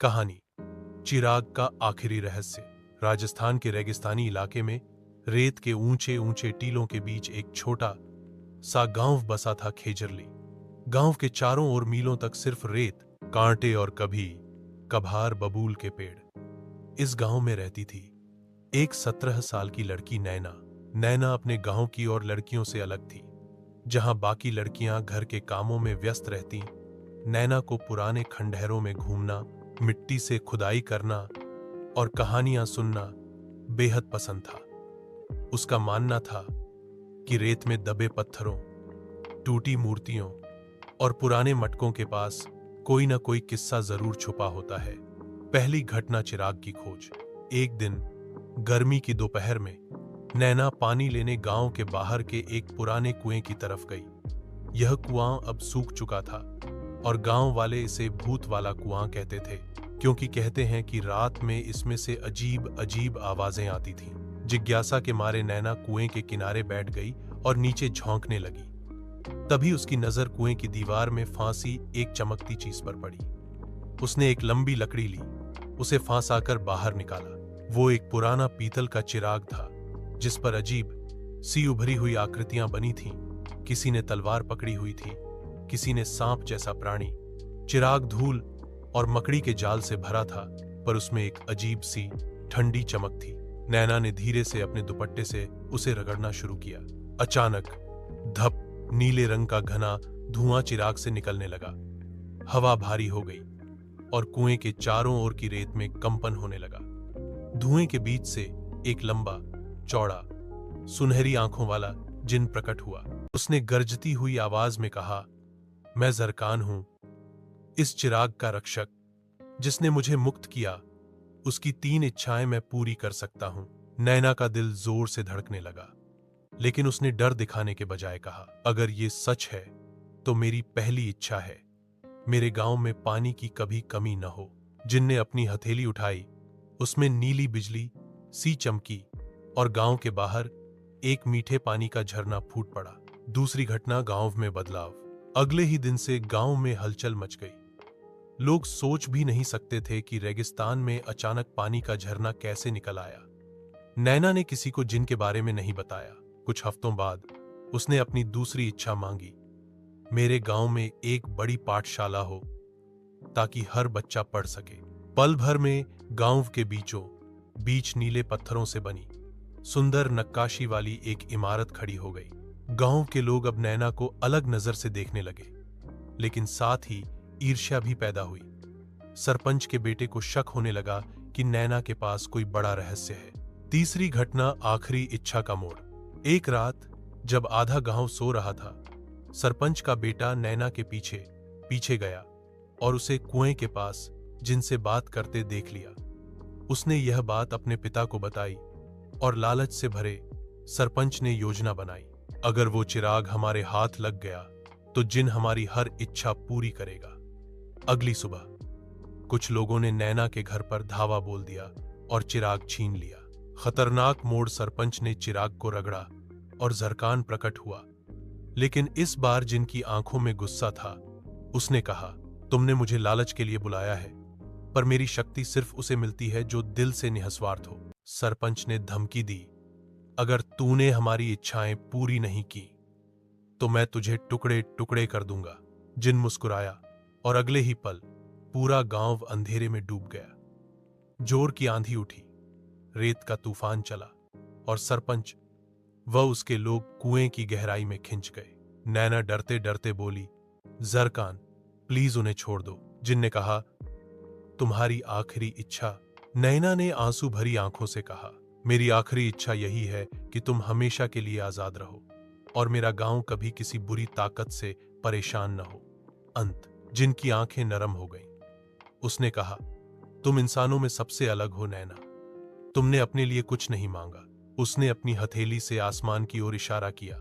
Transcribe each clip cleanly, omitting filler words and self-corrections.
कहानी चिराग का आखिरी रहस्य। राजस्थान के रेगिस्तानी इलाके में रेत के ऊंचे ऊंचे टीलों के बीच एक छोटा सा गांव बसा था, खेजरली। गांव के चारों ओर मीलों तक सिर्फ रेत, कांटे और कभी कभार बबूल के पेड़। इस गांव में रहती थी एक 17 साल की लड़की, नैना। नैना अपने गांव की और लड़कियों से अलग थी। जहां बाकी लड़कियां घर के कामों में व्यस्त रहती, नैना को पुराने खंडहरों में घूमना, मिट्टी से खुदाई करना और कहानियां सुनना बेहद पसंद था। उसका मानना था कि रेत में दबे पत्थरों, टूटी मूर्तियों और पुराने मटकों के पास कोई ना कोई किस्सा जरूर छुपा होता है। पहली घटना, चिराग की खोज। एक दिन गर्मी की दोपहर में नैना पानी लेने गांव के बाहर के एक पुराने कुएं की तरफ गई। यह कुआं अब सूख चुका था और गांव वाले इसे भूत वाला कुआं कहते थे, क्योंकि कहते हैं कि रात में इसमें से अजीब अजीब आवाजें आती थीं। जिज्ञासा के मारे नैना कुएं के किनारे बैठ गई और नीचे झोंकने लगी। तभी उसकी नजर कुएं की दीवार में फांसी एक चमकती चीज पर पड़ी। उसने एक लंबी लकड़ी ली, उसे फांसाकर बाहर निकाला। वो एक पुराना पीतल का चिराग था, जिस पर अजीब सी उभरी हुई आकृतियां बनी थीं। किसी ने तलवार पकड़ी हुई थी, किसी ने सांप जैसा प्राणी। चिराग धूल और मकड़ी के जाल से भरा था, पर उसमें एक अजीब सी ठंडी चमक थी। नैना ने धीरे से अपने दुपट्टे से उसे रगड़ना शुरू किया। अचानक धप, नीले रंग का घना धुआं चिराग से निकलने लगा। हवा भारी हो गई और कुएं के चारों ओर की रेत में कंपन होने लगा। धुएं के बीच से एक लंबा, चौड़ा, सुनहरी आंखों वाला जिन प्रकट हुआ। उसने गरजती हुई आवाज में कहा, मैं जरकान हूं, इस चिराग का रक्षक। जिसने मुझे मुक्त किया, उसकी 3 इच्छाएं मैं पूरी कर सकता हूं। नैना का दिल जोर से धड़कने लगा, लेकिन उसने डर दिखाने के बजाय कहा, अगर ये सच है तो मेरी पहली इच्छा है, मेरे गांव में पानी की कभी कमी न हो। जिन ने अपनी हथेली उठाई, उसमें नीली बिजली सी चमकी और गांव के बाहर एक मीठे पानी का झरना फूट पड़ा। दूसरी घटना, गांव में बदलाव। अगले ही दिन से गांव में हलचल मच गई। लोग सोच भी नहीं सकते थे कि रेगिस्तान में अचानक पानी का झरना कैसे निकल आया। नैना ने किसी को जिन के बारे में नहीं बताया। कुछ हफ्तों बाद उसने अपनी दूसरी इच्छा मांगी, मेरे गांव में एक बड़ी पाठशाला हो ताकि हर बच्चा पढ़ सके। पल भर में गांव के बीचों बीच नीले पत्थरों से बनी सुंदर नक्काशी वाली एक इमारत खड़ी हो गई। गांव के लोग अब नैना को अलग नजर से देखने लगे, लेकिन साथ ही ईर्ष्या भी पैदा हुई। सरपंच के बेटे को शक होने लगा कि नैना के पास कोई बड़ा रहस्य है। तीसरी घटना, आखिरी इच्छा का मोड़। एक रात जब आधा गांव सो रहा था, सरपंच का बेटा नैना के पीछे पीछे गया और उसे कुएं के पास जिनसे बात करते देख लिया। उसने यह बात अपने पिता को बताई और लालच से भरे सरपंच ने योजना बनाई, अगर वो चिराग हमारे हाथ लग गया तो जिन हमारी हर इच्छा पूरी करेगा। अगली सुबह कुछ लोगों ने नैना के घर पर धावा बोल दिया और चिराग छीन लिया। खतरनाक मोड़, सरपंच ने चिराग को रगड़ा और जरकान प्रकट हुआ, लेकिन इस बार जिनकी आंखों में गुस्सा था। उसने कहा, तुमने मुझे लालच के लिए बुलाया है, पर मेरी शक्ति सिर्फ उसे मिलती है जो दिल से निस्वार्थ हो। सरपंच ने धमकी दी, अगर तूने हमारी इच्छाएं पूरी नहीं की तो मैं तुझे टुकड़े टुकड़े कर दूंगा। जिन मुस्कुराया और अगले ही पल पूरा गांव अंधेरे में डूब गया। जोर की आंधी उठी, रेत का तूफान चला और सरपंच व उसके लोग कुएं की गहराई में खिंच गए। नैना डरते डरते बोली, जरकान प्लीज उन्हें छोड़ दो। जिन ने कहा, तुम्हारी आखिरी इच्छा? नैना ने आंसू भरी आंखों से कहा, मेरी आखिरी इच्छा यही है कि तुम हमेशा के लिए आजाद रहो और मेरा गांव कभी किसी बुरी ताकत से परेशान न हो। अंत, जिनकी आंखें नरम हो गईं। उसने कहा, तुम इंसानों में सबसे अलग हो नैना, तुमने अपने लिए कुछ नहीं मांगा। उसने अपनी हथेली से आसमान की ओर इशारा किया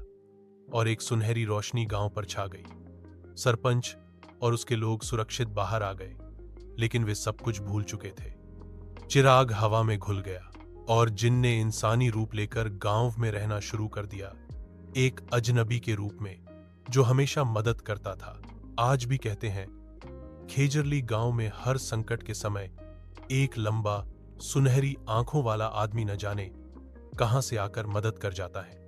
और एक सुनहरी रोशनी गांव पर छा गई। सरपंच और उसके लोग सुरक्षित बाहर आ गए, लेकिन वे सब कुछ भूल चुके थे। चिराग हवा में घुल गया और जिन ने इंसानी रूप लेकर गांव में रहना शुरू कर दिया, एक अजनबी के रूप में जो हमेशा मदद करता था। आज भी कहते हैं, खेजरली गांव में हर संकट के समय एक लंबा सुनहरी आंखों वाला आदमी न जाने कहां से आकर मदद कर जाता है।